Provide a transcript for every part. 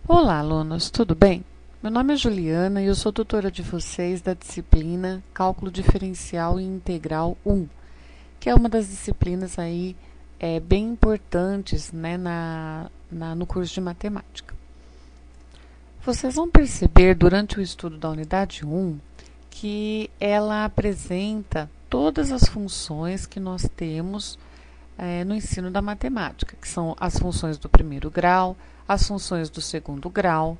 Olá, alunos, tudo bem? Meu nome é Juliana e eu sou tutora de vocês da disciplina Cálculo Diferencial e Integral 1, que é uma das disciplinas aí bem importantes, né, no curso de matemática. Vocês vão perceber durante o estudo da unidade 1 que ela apresenta todas as funções que nós temos no ensino da matemática, que são as funções do primeiro grau, as funções do segundo grau,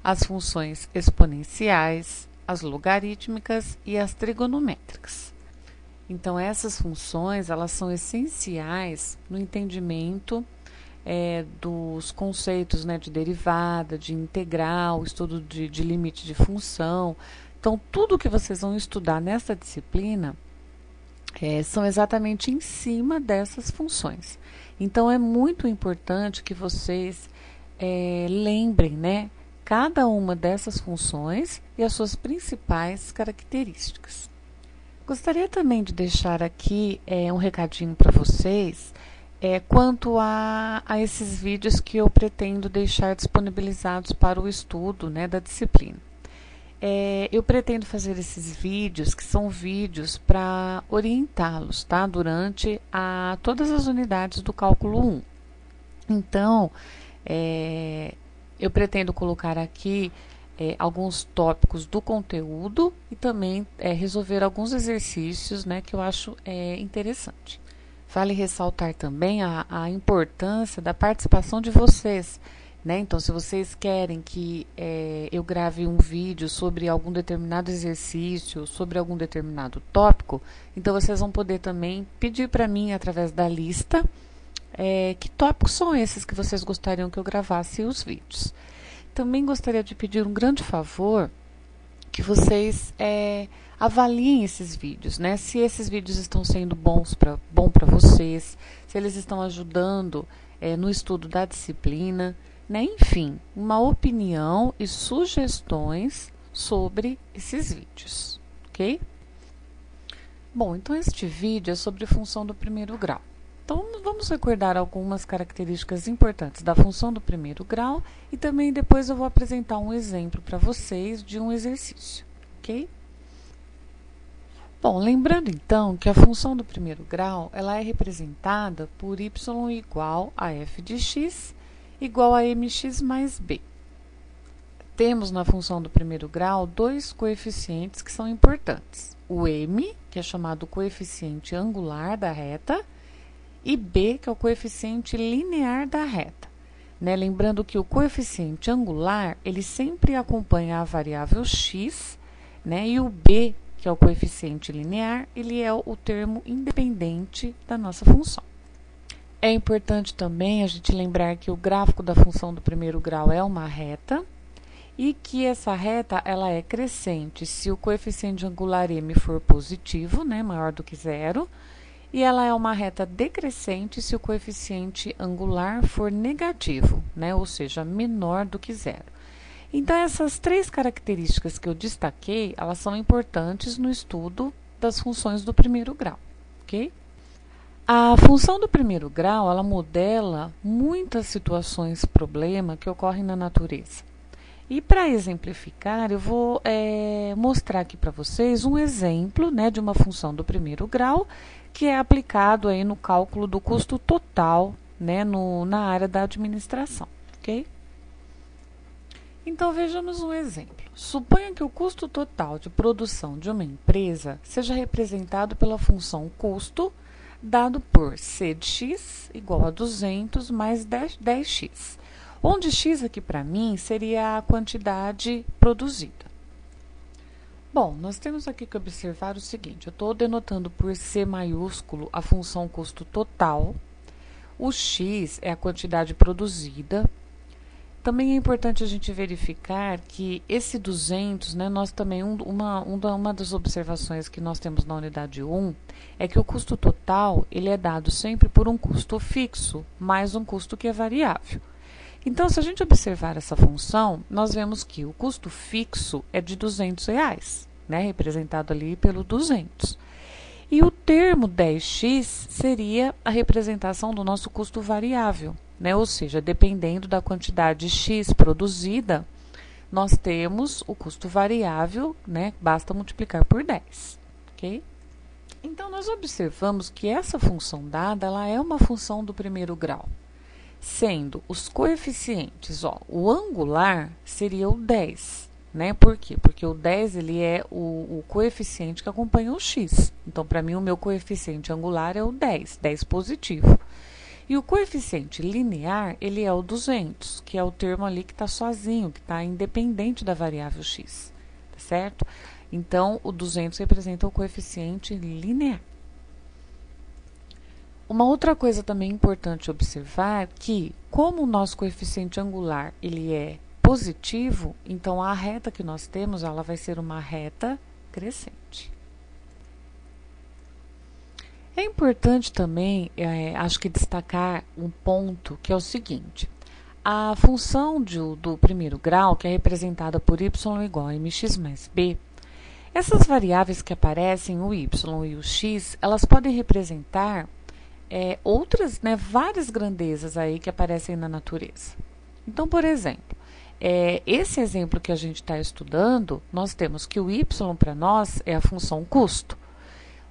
as funções exponenciais, as logarítmicas e as trigonométricas. Então, essas funções elas são essenciais no entendimento dos conceitos, né, de derivada, de integral, estudo de limite de função. Então, tudo que vocês vão estudar nessa disciplina são exatamente em cima dessas funções. Então, é muito importante que vocês lembrem, né, cada uma dessas funções e as suas principais características. Gostaria também de deixar aqui um recadinho para vocês quanto a esses vídeos que eu pretendo deixar disponibilizados para o estudo, né, da disciplina. Eu pretendo fazer esses vídeos, que são vídeos para orientá-los, tá? Durante todas as unidades do cálculo 1. Então, eu pretendo colocar aqui alguns tópicos do conteúdo e também resolver alguns exercícios, né, que eu acho interessante. Vale ressaltar também a importância da participação de vocês. Então, se vocês querem que eu grave um vídeo sobre algum determinado exercício, sobre algum determinado tópico, então vocês vão poder também pedir para mim, através da lista, que tópicos são esses que vocês gostariam que eu gravasse os vídeos. Também gostaria de pedir um grande favor, que vocês avaliem esses vídeos, né? Se esses vídeos estão sendo bom para vocês, se eles estão ajudando no estudo da disciplina, né? Enfim, uma opinião e sugestões sobre esses vídeos, ok? Bom, então este vídeo é sobre função do primeiro grau. Então, vamos recordar algumas características importantes da função do primeiro grau e também depois eu vou apresentar um exemplo para vocês de um exercício, ok? Bom, lembrando então que a função do primeiro grau ela é representada por y igual a f de x igual a mx mais b. Temos na função do primeiro grau dois coeficientes que são importantes. O m, que é chamado coeficiente angular da reta, e b, que é o coeficiente linear da reta. Lembrando que o coeficiente angular, ele sempre acompanha a variável x, e o b, que é o coeficiente linear, ele é o termo independente da nossa função. É importante também a gente lembrar que o gráfico da função do primeiro grau é uma reta e que essa reta ela é crescente se o coeficiente angular m for positivo, maior do que zero, e ela é uma reta decrescente se o coeficiente angular for negativo, ou seja, menor do que zero. Então, essas três características que eu destaquei, elas são importantes no estudo das funções do primeiro grau, ok? A função do primeiro grau, ela modela muitas situações problema que ocorrem na natureza. E para exemplificar, eu vou mostrar aqui para vocês um exemplo de uma função do primeiro grau que é aplicado aí no cálculo do custo total na área da administração, ok? Então, vejamos um exemplo. Suponha que o custo total de produção de uma empresa seja representado pela função custo dado por c de x igual a 200 mais 10x, onde x aqui para mim seria a quantidade produzida. Bom, nós temos aqui que observar o seguinte, eu estou denotando por C maiúsculo a função custo total, o x é a quantidade produzida. Também é importante a gente verificar que esse 200, nós também, uma das observações que nós temos na unidade 1 é que o custo total ele é dado sempre por um custo fixo mais um custo que é variável. Então, se a gente observar essa função, nós vemos que o custo fixo é de R$200, representado ali pelo 200. E o termo 10x seria a representação do nosso custo variável, né? Ou seja, dependendo da quantidade X produzida, nós temos o custo variável, né? Basta multiplicar por 10, ok? Então, nós observamos que essa função dada, ela é uma função do primeiro grau, sendo os coeficientes, ó, o angular seria o 10, né? Por quê? Porque o 10 ele é o coeficiente que acompanha o x. Então, para mim, o meu coeficiente angular é o 10, 10 positivo. E o coeficiente linear, ele é o 200, que é o termo ali que está sozinho, que está independente da variável x, tá certo? Então, o 200 representa o coeficiente linear. Uma outra coisa também importante observar é que, como o nosso coeficiente angular ele é positivo, então a reta que nós temos, ela vai ser uma reta crescente. É importante também, acho que destacar um ponto que é o seguinte: a função do primeiro grau, que é representada por y igual a mx mais b, essas variáveis que aparecem, o y e o x, elas podem representar outras, né, várias grandezas aí que aparecem na natureza. Então, por exemplo, esse exemplo que a gente está estudando, nós temos que o y para nós é a função custo.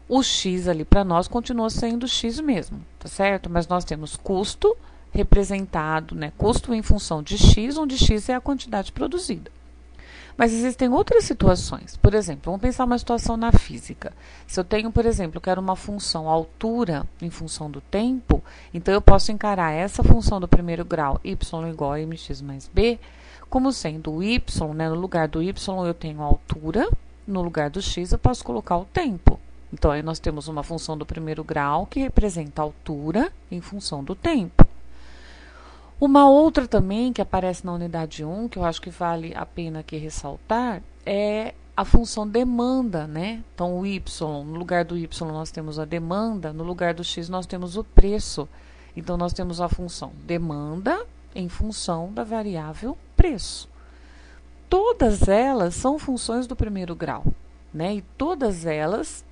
O x ali para nós continua sendo x mesmo, tá certo? Mas nós temos custo representado, né, custo em função de x, onde x é a quantidade produzida. Mas existem outras situações. Por exemplo, vamos pensar uma situação na física. Se eu tenho, por exemplo, quero uma função altura em função do tempo, então eu posso encarar essa função do primeiro grau, y igual a mx mais b, como sendo o y, né, no lugar do y eu tenho a altura, no lugar do x eu posso colocar o tempo. Então, aí nós temos uma função do primeiro grau que representa a altura em função do tempo. Uma outra também que aparece na unidade 1, que eu acho que vale a pena aqui ressaltar, é a função demanda, né? Então, o y, no lugar do y nós temos a demanda, no lugar do x nós temos o preço. Então, nós temos a função demanda em função da variável preço. Todas elas são funções do primeiro grau, né? E todas elas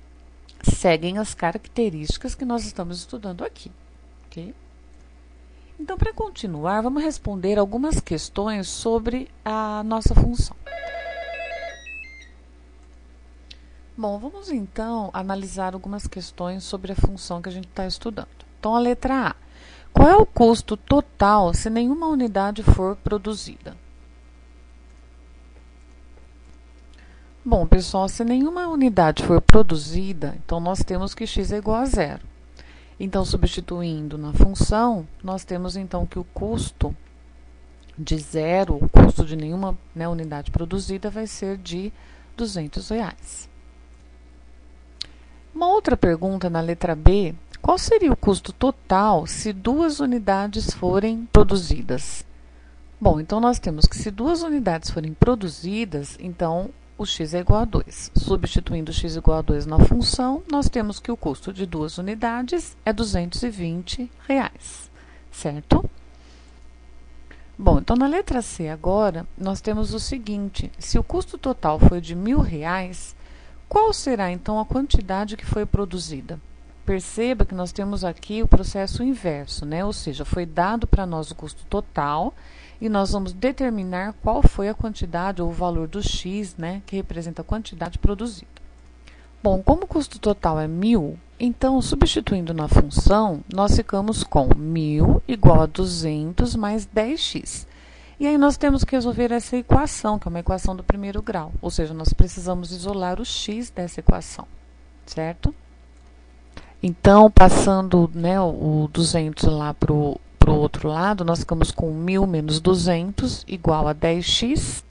seguem as características que nós estamos estudando aqui, ok? Então, para continuar, vamos responder algumas questões sobre a nossa função. Bom, vamos então analisar algumas questões sobre a função que a gente está estudando. Então, a letra A. Qual é o custo total se nenhuma unidade for produzida? Bom, pessoal, se nenhuma unidade for produzida, então nós temos que x é igual a zero. Então, substituindo na função, nós temos então que o custo de zero, o custo de nenhuma, né, unidade produzida, vai ser de R$200. Uma outra pergunta na letra B: qual seria o custo total se duas unidades forem produzidas? Bom, então nós temos que se duas unidades forem produzidas, então o x é igual a 2. Substituindo x igual a 2 na função, nós temos que o custo de duas unidades é R$220, certo? Bom, então na letra C agora, nós temos o seguinte: se o custo total foi de R$1.000, qual será então a quantidade que foi produzida? Perceba que nós temos aqui o processo inverso, né? Ou seja, foi dado para nós o custo total e nós vamos determinar qual foi a quantidade ou o valor do x, né, que representa a quantidade produzida. Bom, como o custo total é 1.000, então, substituindo na função, nós ficamos com 1.000 igual a 200 mais 10x. E aí nós temos que resolver essa equação, que é uma equação do primeiro grau, ou seja, nós precisamos isolar o x dessa equação, certo? Então, passando, né, o 200 lá para o outro lado, nós ficamos com 1.000 menos 200 igual a 10x,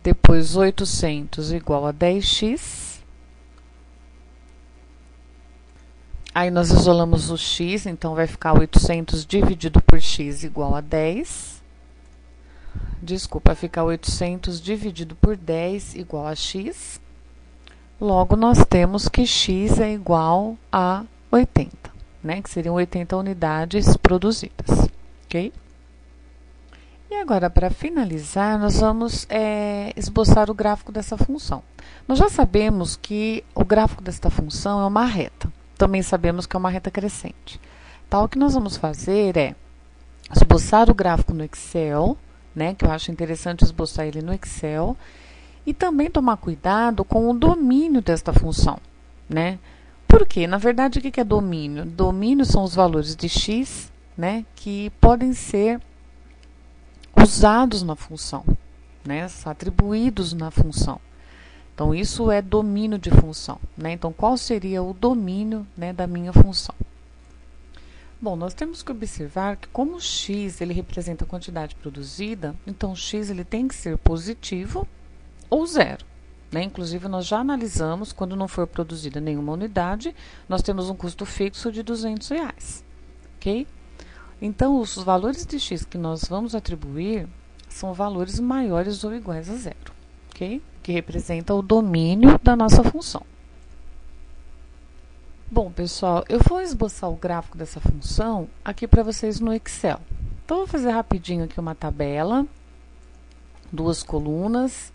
depois 800 igual a 10x. Aí nós isolamos o x, então vai ficar 800 dividido por x igual a 10. Desculpa, vai ficar 800 dividido por 10 igual a x. Logo, nós temos que x é igual a 80. Né, que seriam 80 unidades produzidas, ok? E agora, para finalizar, nós vamos esboçar o gráfico dessa função. Nós já sabemos que o gráfico desta função é uma reta. Também sabemos que é uma reta crescente. Então, o que nós vamos fazer é esboçar o gráfico no Excel, né, que eu acho interessante esboçar ele no Excel, e também tomar cuidado com o domínio desta função, né? Por quê? Na verdade, o que é domínio? Domínio são os valores de x, né, que podem ser usados na função, né, atribuídos na função. Então, isso é domínio de função, né? Então, qual seria o domínio, né, da minha função? Bom, nós temos que observar que como x ele representa a quantidade produzida, então x ele tem que ser positivo ou zero, né? Inclusive, nós já analisamos, quando não for produzida nenhuma unidade, nós temos um custo fixo de R$200, ok? Então, os valores de x que nós vamos atribuir são valores maiores ou iguais a zero, ok? Que representa o domínio da nossa função. Bom, pessoal, eu vou esboçar o gráfico dessa função aqui para vocês no Excel. Então, vou fazer rapidinho aqui uma tabela, duas colunas.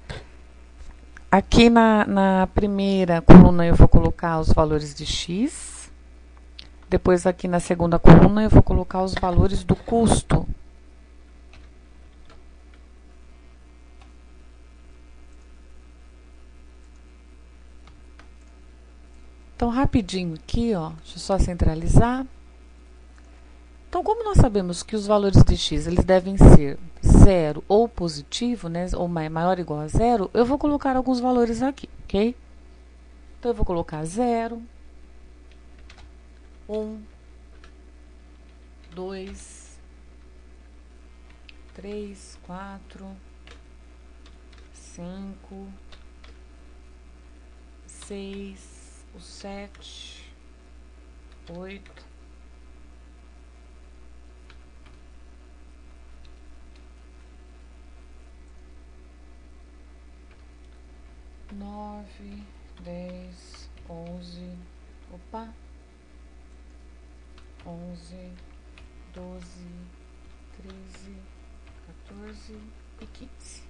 Aqui na primeira coluna eu vou colocar os valores de x. Depois, aqui na segunda coluna, eu vou colocar os valores do custo. Então, rapidinho aqui, ó, deixa eu só centralizar. Então, como nós sabemos que os valores de x eles devem ser zero ou positivo, né, ou maior ou igual a zero, eu vou colocar alguns valores aqui, ok? Então, eu vou colocar 0, 1, 2, 3, 4, 5, 6, o 7, 8, 9, 10, 11, 11, 12, 13, 14 e 15.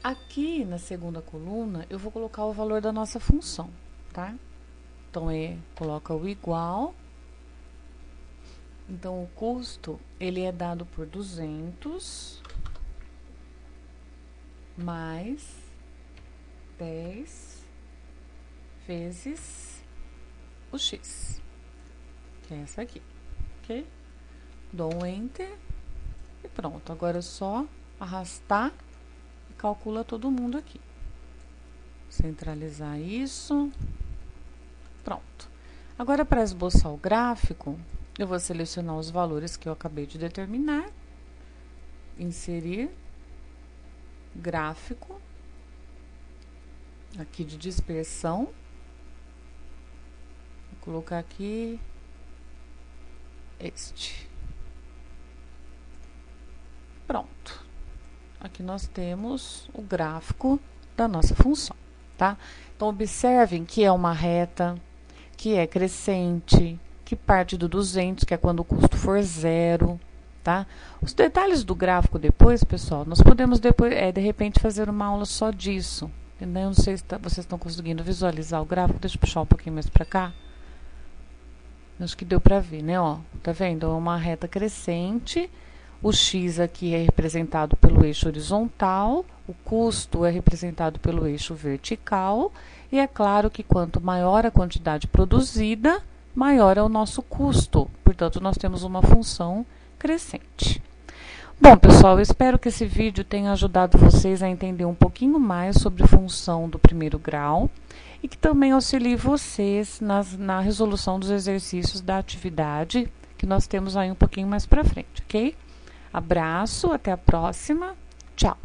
Aqui na segunda coluna, eu vou colocar o valor da nossa função, tá? Então, coloca o igual. Então, o custo, ele é dado por 200 mais 10 vezes o x, que é essa aqui, ok? Dou um Enter e pronto. Agora é só arrastar e calcula todo mundo aqui. Centralizar isso. Pronto. Agora, para esboçar o gráfico, eu vou selecionar os valores que eu acabei de determinar, inserir gráfico, aqui de dispersão, vou colocar aqui este. Pronto. Aqui nós temos o gráfico da nossa função, tá? Então, observem que é uma reta, que é crescente, que parte do 200, que é quando o custo for zero, tá? Os detalhes do gráfico depois, pessoal, nós podemos depois, de repente, fazer uma aula só disso. Eu não sei se vocês estão conseguindo visualizar o gráfico. Deixa eu puxar um pouquinho mais para cá. Acho que deu para ver, né? Ó, tá vendo? É uma reta crescente. O x aqui é representado pelo eixo horizontal, o custo é representado pelo eixo vertical, e é claro que quanto maior a quantidade produzida, maior é o nosso custo. Portanto, nós temos uma função crescente. Bom, pessoal, eu espero que esse vídeo tenha ajudado vocês a entender um pouquinho mais sobre função do primeiro grau e que também auxilie vocês na resolução dos exercícios da atividade que nós temos aí um pouquinho mais para frente, ok? Abraço, até a próxima, tchau!